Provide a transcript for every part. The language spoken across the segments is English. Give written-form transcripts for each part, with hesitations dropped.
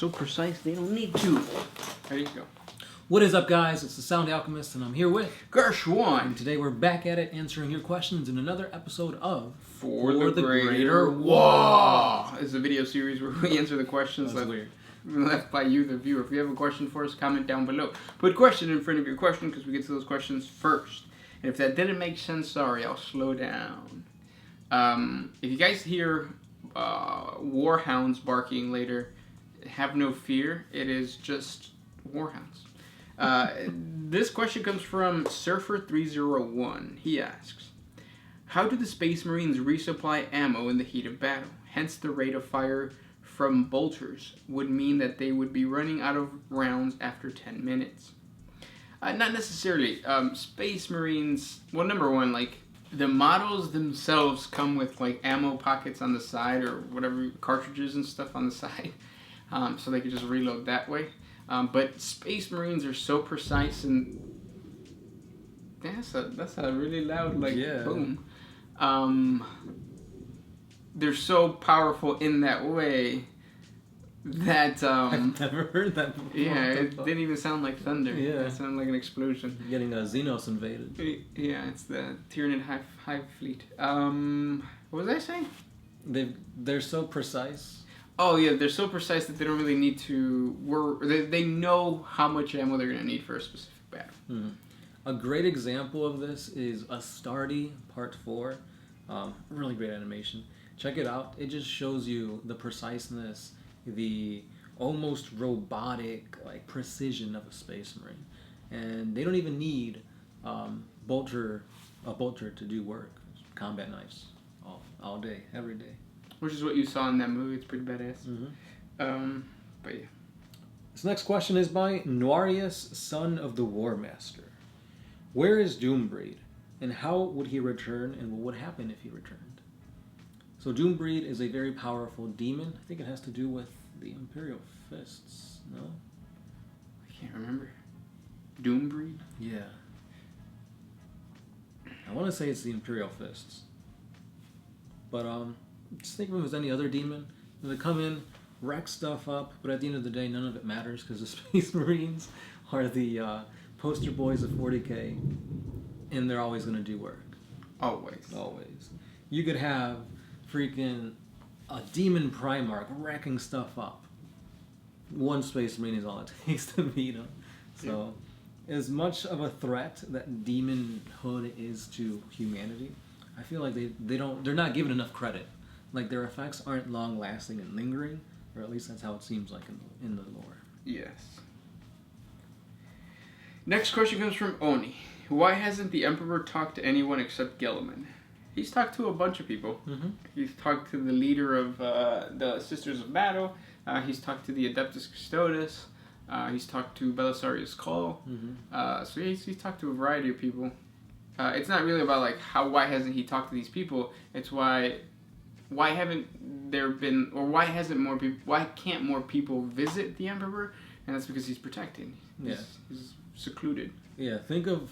so precise they don't need to. There you go. What is up, guys? It's the Sound Alchemist, and I'm here with Gershwan. And today we're back at it, answering your questions in another episode of For the Greater WAAAGH. It's a video series where we answer the questions left by you, the viewer. If you have a question for us, comment down below. Put question in front of your question because we get to those questions first. And if that didn't make sense, sorry, I'll slow down. If you guys hear warhounds barking later, have no fear. It is just warhounds. This question comes from Surfer301. He asks, how do the Space Marines resupply ammo in the heat of battle? Hence the rate of fire from bolters would mean that they would be running out of rounds after 10 minutes. Not necessarily. Space Marines, well, number one, like, the models themselves come with, like, ammo pockets on the side or whatever, cartridges and stuff on the side, so they can just reload that way. But Space Marines are so precise, and that's a really loud, like, boom. They're so powerful in that way that I've never heard that before. Yeah, it didn't even sound like thunder. Yeah, it sounded like an explosion. You're getting Xenos invaded. Yeah, it's the Tyranid Hive fleet. What was I saying? They're so precise. Oh yeah, they're so precise that they don't really need to. They know how much ammo they're gonna need for a specific battle. A great example of this is Astartes Part 4. Really great animation. Check it out. It just shows you the preciseness, the almost robotic like precision of a Space Marine, and they don't even need a bolter to do work. Combat knives all day, every day. Which is what you saw in that movie. It's pretty badass. But yeah. This next question is by Noarius, son of the War Master. Where is Doombreed, and how would he return, and what would happen if he returned? So Doombreed is a very powerful demon. I think it has to do with the Imperial Fists, no? I can't remember. Doombreed? Yeah. I want to say it's the Imperial Fists. But, just think of him as any other demon. They come in, wreck stuff up, but at the end of the day, none of it matters because the Space Marines are the poster boys of 40K, and they're always going to do work. Always. You could have freaking a demon Primarch wrecking stuff up. One Space Marine is all it takes to beat him. So, as much of a threat that demonhood is to humanity, I feel like they're not given enough credit. Like, their effects aren't long-lasting and lingering, or at least that's how it seems like in the lore. Yes. Next question comes from Oni. Why hasn't the Emperor talked to anyone except Gilliman? He's talked to a bunch of people. He's talked to the leader of the Sisters of Battle. He's talked to the Adeptus Custodes. He's talked to Belisarius Call. So he's talked to a variety of people. It's not really about like why hasn't he talked to these people. It's why haven't there been, or why can't more people visit the Emperor? And that's because he's protecting. He's secluded. Yeah, think of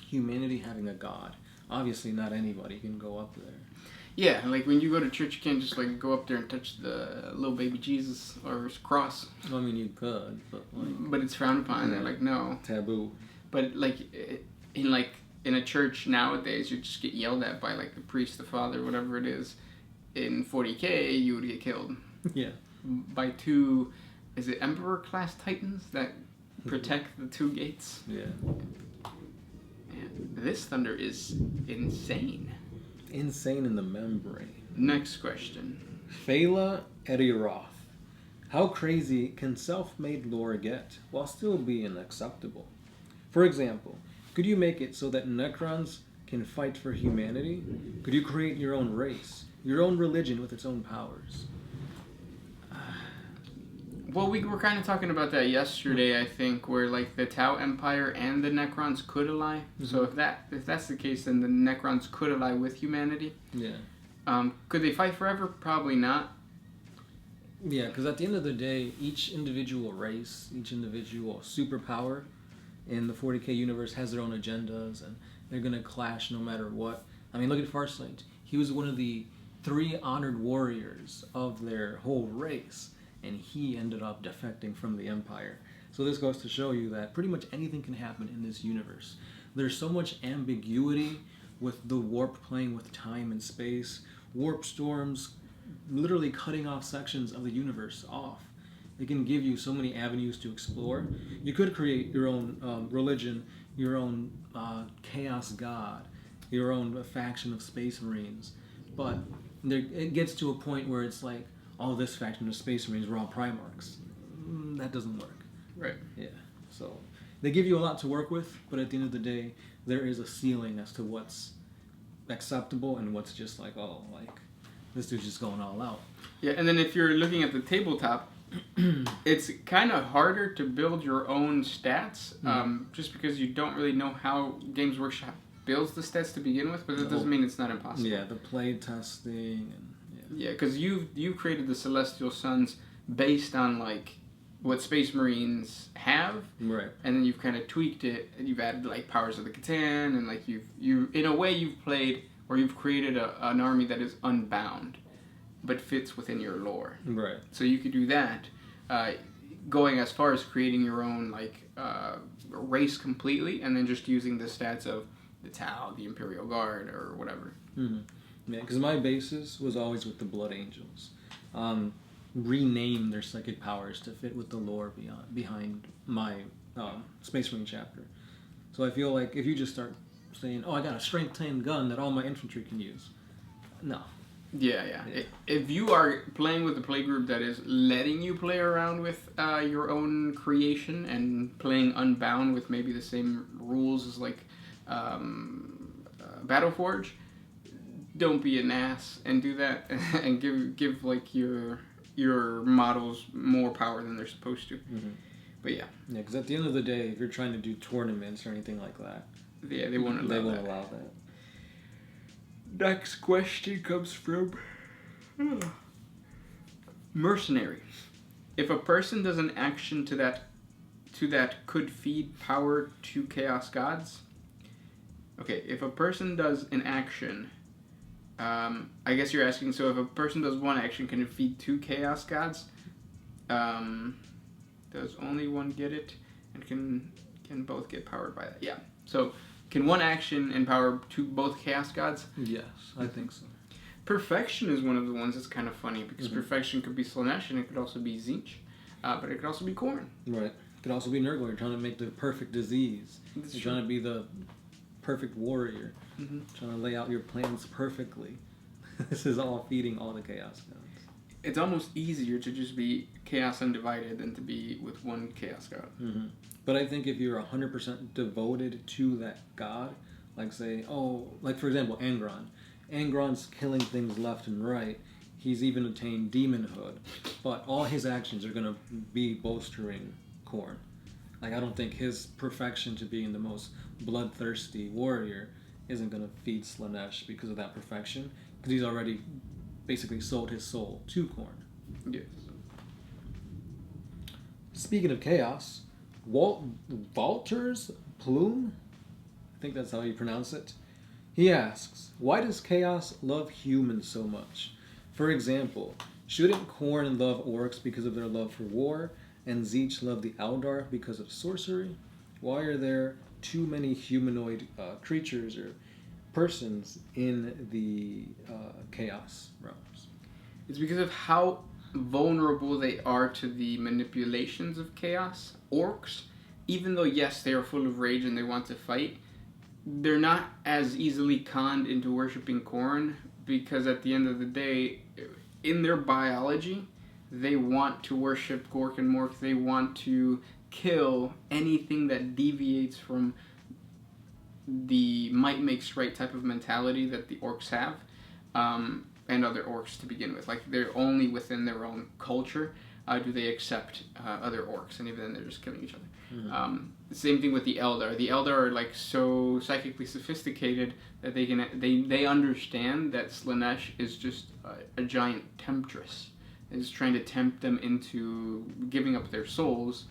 humanity having a god. Obviously, not anybody can go up there. Yeah, like when you go to church, you can't just like go up there and touch the little baby Jesus or his cross. Well, I mean, you could, but it's frowned upon. They're like, no, taboo. But like in a church nowadays, you just get yelled at by like the priest, the father, whatever it is. In 40K, you would get killed. Yeah. By two, is it Emperor class Titans that protect the two gates? Yeah. Man, this thunder is insane. Insane in the membrane. Next question. Phala Ediroth. How crazy can self-made lore get while still being acceptable? For example, could you make it so that Necrons can fight for humanity? Could you create your own race, your own religion with its own powers? Well, we were kind of talking about that yesterday, I think, where like the Tau Empire and the Necrons could ally. So if that's the case, then the Necrons could ally with humanity. Yeah. Could they fight forever? Probably not. Yeah, because at the end of the day, each individual race, each individual superpower in the 40K universe has their own agendas, and they're going to clash no matter what. I mean, look at Farsight. He was one of the 3 honored warriors of their whole race. and he ended up defecting from the Empire. So this goes to show you that pretty much anything can happen in this universe. There's so much ambiguity with the warp playing with time and space, warp storms literally cutting off sections of the universe off. It can give you so many avenues to explore. You could create your own religion, your own chaos god, your own faction of Space Marines. But it gets to a point where it's like, oh, this faction of Space Marines were all Primarchs. That doesn't work. Right. Yeah. So they give you a lot to work with, but at the end of the day, there is a ceiling as to what's acceptable and what's just like, oh, like, this dude's just going all out. Yeah, and then if you're looking at the tabletop, it's kind of harder to build your own stats, just because you don't really know how Games Workshop builds the stats to begin with, but that doesn't mean it's not impossible. Yeah, the play testing and yeah, because you created the Celestial Suns based on like what Space Marines have, right, and then you've kind of tweaked it, and you've added like powers of the Catan, and like you in a way you've played or you've created an army that is unbound, but fits within your lore. Right. So you could do that, going as far as creating your own like race completely, and then just using the stats of the Tau, the Imperial Guard, or whatever. Mm-hmm. Yeah, because my basis was always with the Blood Angels. Rename their psychic powers to fit with the lore behind my Space Marine chapter. So I feel like if you just start saying, oh, I got a strength 10 gun that all my infantry can use. No. Yeah. If you are playing with a playgroup that is letting you play around with your own creation and playing Unbound with maybe the same rules as like Battleforge, don't be an ass and do that and give like your models more power than they're supposed to. Mm-hmm. But yeah. Yeah, because at the end of the day, if you're trying to do tournaments or anything like that, yeah, they won't allow that. Next question comes from Mercenary. If a person does an action to that could feed power to Chaos Gods. Okay, if a person does an action, I guess you're asking, so if a person does one action, can it feed 2 Chaos Gods? Does only one get it? And can both get powered by that? Yeah. So, can one action empower both Chaos Gods? Yes, I think so. Perfection is one of the ones that's kind of funny, because Perfection could be Slanesh, and it could also be Tzeentch, but it could also be Khorne. Right. It could also be Nurgle. You're trying to make the perfect disease. You're trying to be the perfect warrior. Mm-hmm. Trying to lay out your plans perfectly. This is all feeding all the Chaos Gods. It's almost easier to just be Chaos Undivided than to be with one Chaos God. Mm-hmm. But I think if you're 100% devoted to that god, like say, like for example, Angron. Angron's killing things left and right. He's even attained demonhood. But all his actions are going to be bolstering Khorne. Like, I don't think his perfection to being the most bloodthirsty warrior isn't going to feed Slanesh because of that perfection. Because he's already basically sold his soul to Khorne. Yes. Speaking of chaos, Walters Plume, I think that's how you pronounce it. He asks, why does chaos love humans so much? For example, shouldn't Khorne love orcs because of their love for war, and Tzeentch love the Eldar because of sorcery? Why are there too many humanoid creatures or persons in the chaos realms? It's because of how vulnerable they are to the manipulations of chaos. Orcs, even though yes, they are full of rage and they want to fight, they're not as easily conned into worshipping Khorne, because at the end of the day, in their biology, they want to worship Gork and Mork. They want to kill anything that deviates from the might makes right type of mentality that the orcs have, and other orcs to begin with. Like, they're only within their own culture do they accept other orcs, and even then they're just killing each other. Mm-hmm. Same thing with the Eldar. The Eldar are like so psychically sophisticated that they understand that Slanesh is just a giant temptress. Is trying to tempt them into giving up their souls,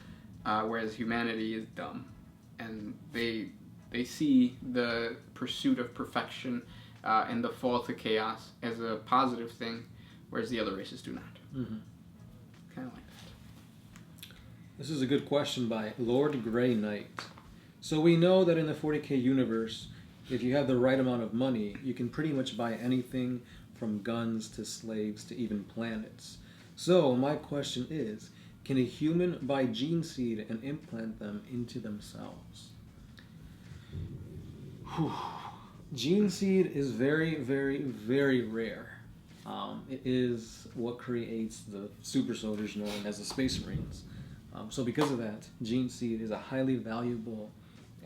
whereas humanity is dumb, and they see the pursuit of perfection and the fall to chaos as a positive thing, whereas the other races do not. Mm-hmm. Kind of like that. This is a good question by Lord Grey Knight. So we know that in the 40K universe, if you have the right amount of money, you can pretty much buy anything from guns to slaves to even planets. So my question is, can a human buy gene seed and implant them into themselves? Whew. Gene seed is very, very, very rare. It is what creates the super soldiers known as the Space Marines. So because of that, gene seed is a highly valuable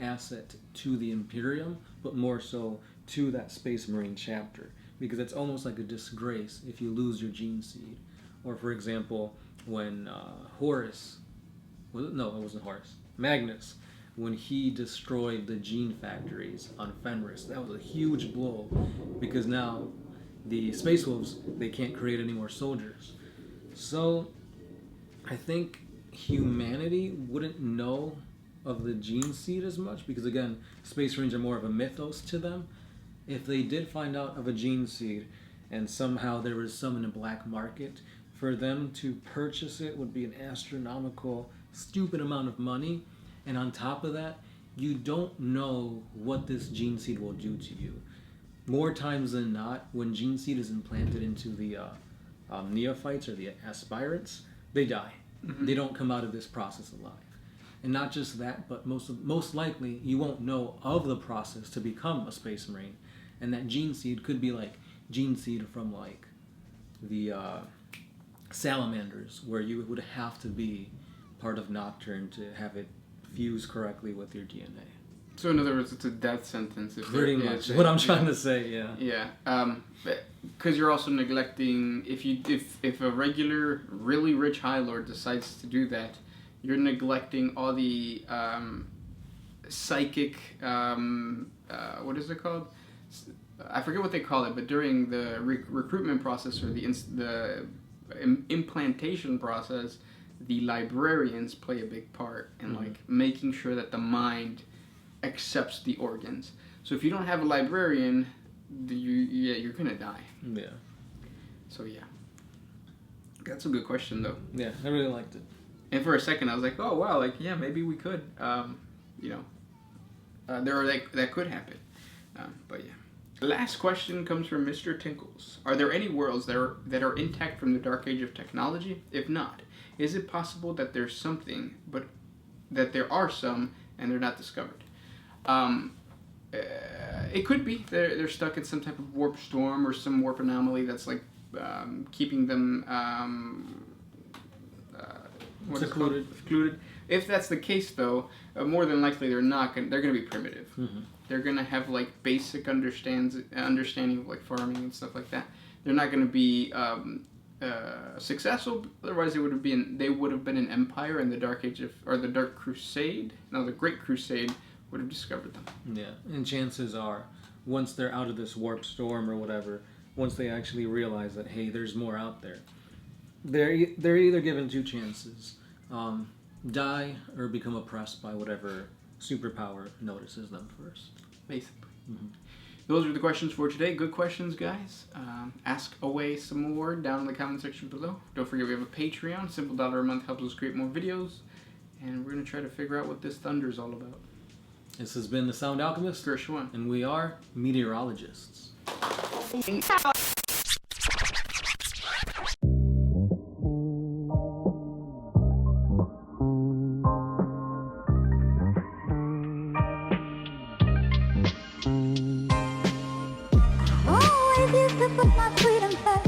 asset to the Imperium, but more so to that Space Marine chapter, because it's almost like a disgrace if you lose your gene seed. Or for example, when Magnus, when he destroyed the gene factories on Fenris, that was a huge blow, because now the Space Wolves, they can't create any more soldiers. So I think humanity wouldn't know of the gene seed as much, because again, Space Marines are more of a mythos to them. If they did find out of a gene seed and somehow there was some in a black market, for them to purchase it would be an astronomical, stupid amount of money. And on top of that, you don't know what this gene seed will do to you. More times than not, when gene seed is implanted into the neophytes or the aspirants, they die. Mm-hmm. They don't come out of this process alive. And not just that, but most likely you won't know of the process to become a Space Marine. And that gene seed could be like gene seed from like the salamanders, where you would have to be part of Nocturne to have it fuse correctly with your DNA. So in other words, it's a death sentence. Pretty much what I'm trying to say, yeah. Yeah, because you're also neglecting, if a regular, really rich High Lord decides to do that, you're neglecting all the psychic, what is it called? I forget what they call it, but during the recruitment process or the implantation process, the librarians play a big part in like making sure that the mind accepts the organs. So if you don't have a librarian, you're gonna die. Yeah. So yeah, that's a good question though. Yeah, I really liked it. And for a second, I was like, oh wow, like yeah, maybe we could, that could happen. But yeah. The last question comes from Mr. Tinkles. Are there any worlds that are intact from the Dark Age of technology? If not, is it possible that there's something, but that there are some and they're not discovered? It could be they're stuck in some type of warp storm or some warp anomaly that's like keeping them secluded. If that's the case, though, more than likely they're going to be primitive. Mm-hmm. They're going to have like basic understanding of like farming and stuff like that. They're not going to be successful. Otherwise, they would have been an empire in the Dark Age the Dark Crusade. No, the Great Crusade would have discovered them. Yeah, and chances are, once they're out of this warp storm or whatever, once they actually realize that hey, there's more out there, they're either given two chances: die or become oppressed by whatever superpower notices them first. Basically. Mm-hmm. Those are the questions for today. Good questions, guys. Ask away some more down in the comment section below. Don't forget we have a Patreon. Simple $1 a month helps us create more videos. And we're going to try to figure out what this thunder is all about. This has been The Sound Alchemist. Gershwin. And we are meteorologists. Always used to put my freedom first.